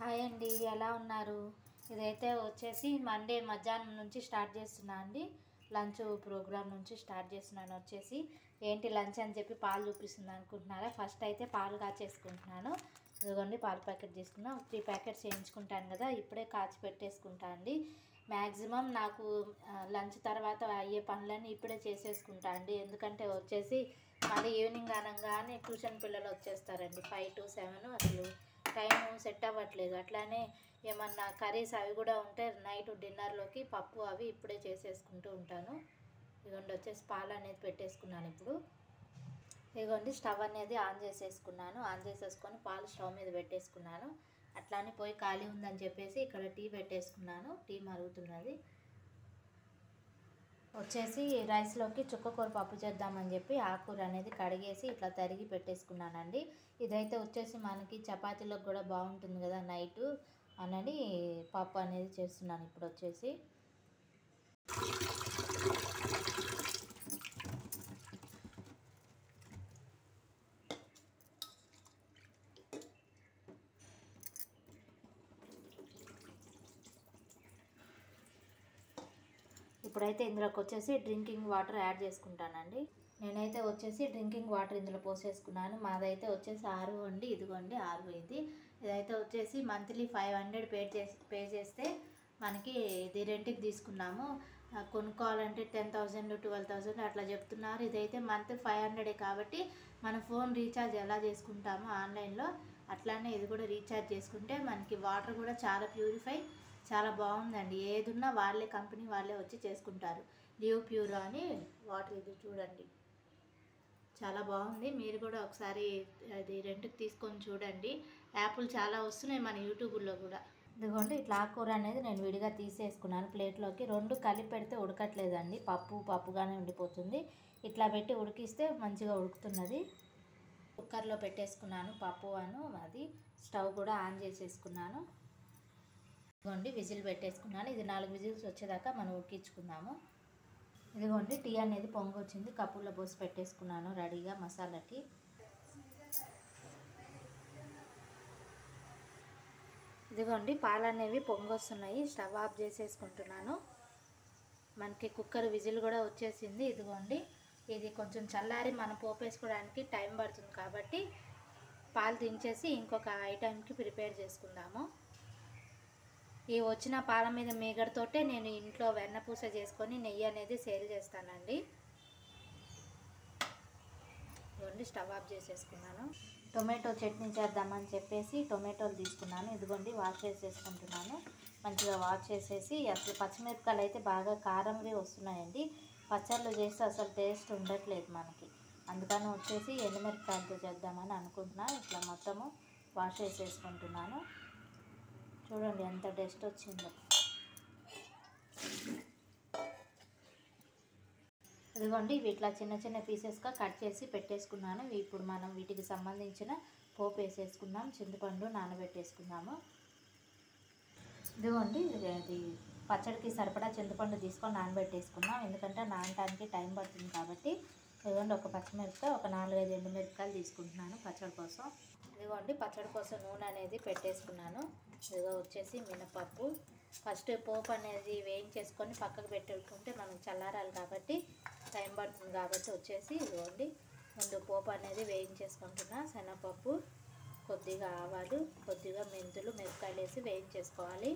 Hi అండి, ఎలా ఉన్నారు? ఇదైతే వచ్చేసి మండే మధ్యాహ్నం నుంచి స్టార్ట్ చేస్తున్నా అండి. లంచ్ ప్రోగ్రామ్ నుంచి స్టార్ట్ చేస్తున్నాను. వచ్చేసి ఏంటి లంచ్ అని చెప్పి పాలు చూపిస్తుంది అనుకుంటున్నారా? ఫస్ట్ అయితే పాలు కాచేసుకుంటున్నాను. ఇదిగోండి పాలు ప్యాకెట్ తీసుకున్నా, 3 ప్యాకెట్స్ వేయించుకుంటాను కదా, ఇప్పుడే కాచి పెట్టేసుకుంటా అండి. మ్యాక్సిమం నాకు లంచ్ తర్వాత అయ్యే పనులన్నీ ఇప్పుడే చేసేసుకుంటా అండి. ఎందుకంటే వచ్చేసి మళ్ళీ ఈవినింగ్ అనగానే ట్యూషన్ పిల్లలు వచ్చేస్తారండి. 5 to 7 అసలు టైం సెట్ అవ్వట్లేదు. అట్లానే ఏమన్నా కర్రీస్ అవి కూడా ఉంటే నైట్ డిన్నర్లోకి పప్పు అవి ఇప్పుడే చేసేసుకుంటూ ఉంటాను. ఇదిగోండి వచ్చేసి పాలు అనేది పెట్టేసుకున్నాను. ఇప్పుడు ఇదిగోండి స్టవ్ అనేది ఆన్ చేసేసుకున్నాను. ఆన్ చేసేసుకొని పాలు స్టవ్ మీద పెట్టేసుకున్నాను. అట్లానే పోయి ఖాళీ ఉందని చెప్పేసి ఇక్కడ టీ పెట్టేసుకున్నాను. టీ మరుగుతున్నది. వచ్చేసి రైస్లోకి చుక్కకూర పప్పు చేద్దామని చెప్పి ఆకుకూర అనేది కడిగేసి ఇట్లా తరిగి పెట్టేసుకున్నానండి. ఇదైతే వచ్చేసి మనకి చపాతీలకు కూడా బాగుంటుంది కదా నైటు అని పప్పు అనేది చేస్తున్నాను. ఇప్పుడు వచ్చేసి ఇప్పుడైతే ఇందులోకి వచ్చేసి డ్రింకింగ్ వాటర్ యాడ్ చేసుకుంటానండి. నేనైతే వచ్చేసి డ్రింకింగ్ వాటర్ ఇందులో పోసేసుకున్నాను. మాదైతే వచ్చేసి ఆర్ఓ అండి. ఇదిగోండి ఆర్ఓ ఇదైతే వచ్చేసి మంత్లీ 500 పే చేస్తే మనకి ఇది రెంట్కి తీసుకున్నాము. కొనుక్కోవాలంటే 10,000 12,000 అట్లా చెప్తున్నారు. ఇదైతే మంత్ 500 కాబట్టి మన ఫోన్ రీఛార్జ్ ఎలా చేసుకుంటామో ఆన్లైన్లో అట్లానే ఇది కూడా రీఛార్జ్ చేసుకుంటే మనకి వాటర్ కూడా చాలా ప్యూరిఫై, చాలా బాగుందండి. ఏదున్నా వాళ్ళే కంపెనీ వాళ్ళే వచ్చి చేసుకుంటారు. లివ్ ప్యూర్ అని వాటర్ ఇది చూడండి, చాలా బాగుంది. మీరు కూడా ఒకసారి అది రెంట్కి తీసుకొని చూడండి. యాప్లు చాలా వస్తున్నాయి మన యూట్యూబ్లో కూడా. ఇదిగోండి ఇట్లా ఆకుకూర అనేది నేను విడిగా తీసేసుకున్నాను ప్లేట్లోకి. 2 కలిపి పెడితే ఉడకట్లేదండి, పప్పుగానే ఉండిపోతుంది. ఇట్లా పెట్టి ఉడికిస్తే మంచిగా ఉడుకుతున్నది. కుక్కర్లో పెట్టేసుకున్నాను పప్పు అది. స్టవ్ కూడా ఆన్ చేసేసుకున్నాను. ఇదిగోండి విజిల్ పెట్టేసుకున్నాను. ఇది 4 విజిల్స్ వచ్చేదాకా మనం ఉడికించుకుందాము. ఇదిగోండి టీ అనేది పొంగి వచ్చింది. కప్పులో పోసి పెట్టేసుకున్నాను రెడీగా మసాలాకి. ఇదిగోండి పాలు అనేవి పొంగి వస్తున్నాయి. స్టవ్ ఆఫ్ చేసేసుకుంటున్నాను. మనకి కుక్కర్ విజిల్ కూడా వచ్చేసింది. ఇదిగోండి ఇది కొంచెం చల్లారి మనం పోపేసుకోవడానికి టైం పడుతుంది కాబట్టి పాలు దించేసి ఇంకొక ఐటెంకి ప్రిపేర్ చేసుకుందాము. ఈ వచ్చిన పాల మీద మీగడతోటే నేను ఇంట్లో వెన్నపూస చేసుకొని నెయ్యి అనేది సేల్ చేస్తానండి. ఇదిగోండి స్టవ్ ఆఫ్ చేసేసుకున్నాను. టొమాటో చట్నీ చేద్దామని చెప్పేసి టొమాటోలు తీసుకున్నాను. ఇదిగోండి వాష్ చేసేసుకుంటున్నాను. మంచిగా వాష్ చేసేసి అసలు పచ్చిమిరపకాయలు అయితే బాగా కారంగా వస్తున్నాయండి. పచ్చళ్ళు చేస్తే అసలు టేస్ట్ ఉండట్లేదు మనకి. అందుకని వచ్చేసి ఎండుమిరపకాయలతో చేద్దామని అనుకుంటున్నా. ఇట్లా మొత్తము వాష్ చేసేసుకుంటున్నాను. చూడండి ఎంత డస్ట్ వచ్చిందో. ఇదిగోండి ఇట్లా చిన్న చిన్న పీసెస్గా కట్ చేసి పెట్టేసుకున్నాను. ఇప్పుడు మనం వీటికి సంబంధించిన పోపు వేసేసుకుందాం. చింతపండు నానబెట్టేసుకుందాము. ఇదిగోండి అది పచ్చడికి సరిపడా చింతపండు తీసుకొని నానబెట్టేసుకుందాం. ఎందుకంటే నానటానికి టైం పడుతుంది కాబట్టి. ఇదిగోండి ఒక పచ్చిమిరపకాయ, ఒక 4-5 ఎండుమిరపకాయలు తీసుకుంటున్నాను పచ్చడి కోసం. ఇదిగోండి పచ్చడి కోసం నూనె అనేది పెట్టేసుకున్నాను. ఇదిగో వచ్చేసి మినపప్పు. ఫస్ట్ పోపు అనేది వేయించేసుకొని పక్కకు పెట్టుకుంటే మనకు చల్లారాలి కాబట్టి టైం పడుతుంది కాబట్టి వచ్చేసి ఇదిగోండి ముందు పోపు అనేది వేయించేసుకుంటున్నా. శనగపప్పు, కొద్దిగా ఆవాలు, కొద్దిగా మెంతులు, మిరపకాయలు వేసి వేయించేసుకోవాలి.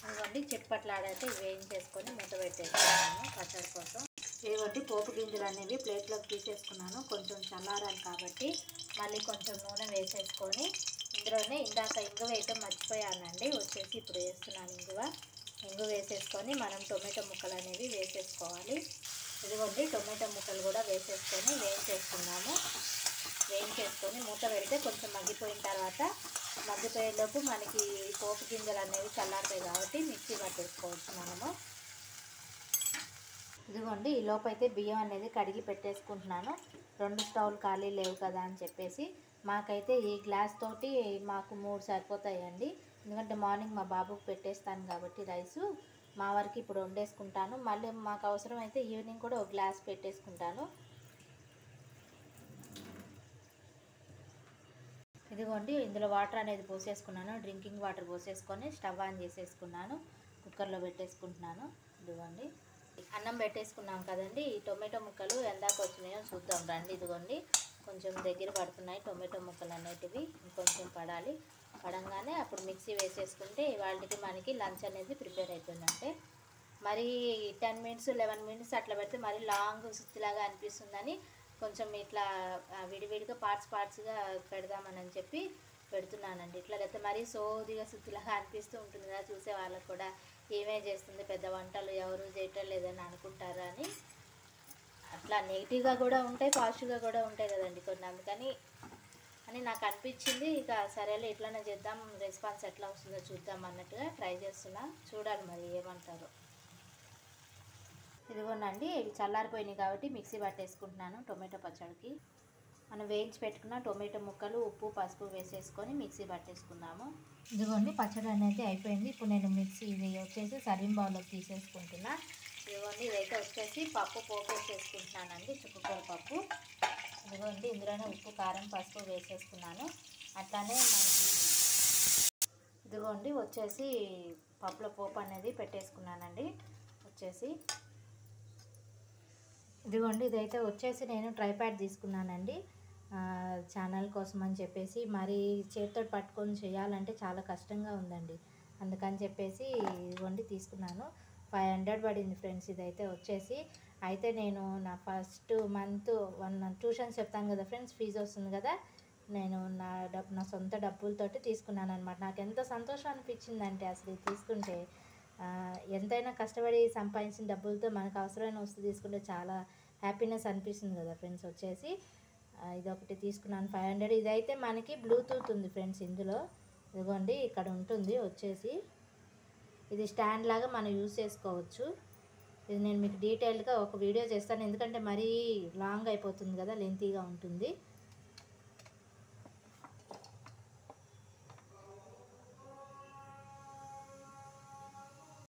ఇదిగోండి చిట్పట్లాడైతే వేయించేసుకొని మూత పెట్టేసుకున్నాను పచ్చడి కోసం. ఇదిగోండి పోపు గింజలు అనేవి ప్లేట్లోకి తీసేసుకున్నాను. కొంచెం చల్లారాలి కాబట్టి మళ్ళీ కొంచెం నూనె వేసేసుకొని ఇందులోనే ఇందాక ఇంగువ వేయటం మర్చిపోయానండి. వచ్చేసి ఇప్పుడు వేస్తున్నాను ఇంగువ వేసేసుకొని మనం టొమాటో ముక్కలు అనేవి వేసేసుకోవాలి. ఇదిగోండి టొమాటో ముక్కలు కూడా వేసేసుకొని వేయించేసుకొని మూత పెడితే కొంచెం మగ్గిపోయిన తర్వాత మగ్గిపోయేలోపు మనకి పోపు గింజలు అనేవి చల్లారుతాయి కాబట్టి మిక్సీ పట్టేసుకోవచ్చు మనము. ఇదిగోండి ఈ లోపు అయితే బియ్యం అనేది కడిగి పెట్టేసుకుంటున్నాను. 2 స్టవ్లు ఖాళీ లేవు కదా అని చెప్పేసి. మాకైతే ఈ గ్లాస్ తోటి మాకు 3 సరిపోతాయండి. ఎందుకంటే మార్నింగ్ మా బాబుకి పెట్టేస్తాను కాబట్టి రైసు మా వరకు ఇప్పుడు వండేసుకుంటాను. మళ్ళీ మాకు అవసరం అయితే ఈవినింగ్ కూడా ఒక గ్లాస్ పెట్టేసుకుంటాను. ఇదిగోండి ఇందులో వాటర్ అనేది పోసేసుకున్నాను, డ్రింకింగ్ వాటర్ పోసేసుకొని స్టవ్ ఆన్ చేసేసుకున్నాను, కుక్కర్లో పెట్టేసుకుంటున్నాను. ఇదిగోండి అన్నం పెట్టేసుకున్నాం కదండి. ఈ టొమాటో ముక్కలు ఎందాక వచ్చినాయో చూద్దాం రండి. ఇదిగోండి కొంచెం దగ్గర పడుతున్నాయి టొమాటో ముక్కలు అనేటివి, ఇంకొంచెం పడాలి. పడంగానే అప్పుడు మిక్సీ వేసేసుకుంటే వాళ్ళకి మనకి లంచ్ అనేది ప్రిపేర్ అవుతుందంటే. మరి 10 మినిట్స్ 11 మినిట్స్ అట్లా పెడితే మరి లాంగ్ సుత్తిలాగా అనిపిస్తుందని కొంచెం ఇట్లా విడివిడిగా పార్ట్స్గా పెడదామని చెప్పి పెడుతున్నానండి. ఇట్లా లేకపోతే మరీ సోదిగా సుత్తిలాగా అనిపిస్తూ ఉంటుంది కదా, చూసే వాళ్ళకు కూడా ఏమే చేస్తుంది పెద్ద వంటలు ఎవరు చేయటం లేదని అనుకుంటారా అని. అట్లా నెగిటివ్గా కూడా ఉంటాయి, పాజిటివ్గా కూడా ఉంటాయి కదండి కొన్ని, అందుకని అని నాకు అనిపించింది. ఇక సరేలే ఇట్లానే చేద్దాం, రెస్పాన్స్ ఎట్లా వస్తుందో చూద్దాం అన్నట్టుగా ట్రై చేస్తున్నా. చూడాలి మరి ఏమంటారో. ఇదిగోనండి ఇవి చల్లారిపోయినాయి కాబట్టి మిక్సీ పట్టేసుకుంటున్నాను టొమాటో పచ్చడికి. మనం వేయించి పెట్టుకున్న టొమాటో ముక్కలు ఉప్పు పసుపు వేసేసుకొని మిక్సీ పట్టేసుకుందాము. ఇదిగోండి పచ్చడి అనేది అయిపోయింది. ఇప్పుడు నేను మిక్సీ ఇది వచ్చేసి సర్వింగ్ బౌల్లోకి తీసేసుకుంటున్నా. ఇదిగోండి ఇదైతే వచ్చేసి పప్పు పోపేసేసుకుంటున్నానండి, చుక్కకూర పప్పు. ఇదిగోండి ఇందులోనే ఉప్పు కారం పసుపు వేసేసుకున్నాను. అట్లానే మనకి ఇదిగోండి వచ్చేసి పప్పులో పోపు అనేది పెట్టేసుకున్నానండి. వచ్చేసి ఇదిగోండి ఇదైతే వచ్చేసి నేను ట్రైప్యాడ్ తీసుకున్నానండి ఛానల్ కోసం అని చెప్పేసి. మరి చేతితో పట్టుకొని చేయాలంటే చాలా కష్టంగా ఉందండి, అందుకని చెప్పేసి ఇదిగోండి తీసుకున్నాను. 500 పడింది ఫ్రెండ్స్ ఇదైతే వచ్చేసి. అయితే నేను నా ఫస్ట్ మంత్ 1 మంత్ ట్యూషన్స్ చెప్తాను కదా ఫ్రెండ్స్, ఫీజు వస్తుంది కదా, నేను నా సొంత డబ్బులతోటి తీసుకున్నాను అనమాట. నాకు ఎంత సంతోషం అనిపించిందంటే అసలు ఇది తీసుకుంటే, ఎంతైనా కష్టపడి సంపాదించిన డబ్బులతో మనకు అవసరమైన వస్తువు తీసుకుంటే చాలా హ్యాపీనెస్ అనిపిస్తుంది కదా ఫ్రెండ్స్. వచ్చేసి ఇదొకటి తీసుకున్నాను 500. ఇదైతే మనకి బ్లూటూత్ ఉంది ఫ్రెండ్స్ ఇందులో. ఇదిగోండి ఇక్కడ ఉంటుంది వచ్చేసి, ఇది స్టాండ్ లాగా మనం యూజ్ చేసుకోవచ్చు. ఇది నేను మీకు డీటెయిల్గా ఒక వీడియో చేస్తాను, ఎందుకంటే మరీ లాంగ్ అయిపోతుంది కదా, లెంతీగా ఉంటుంది.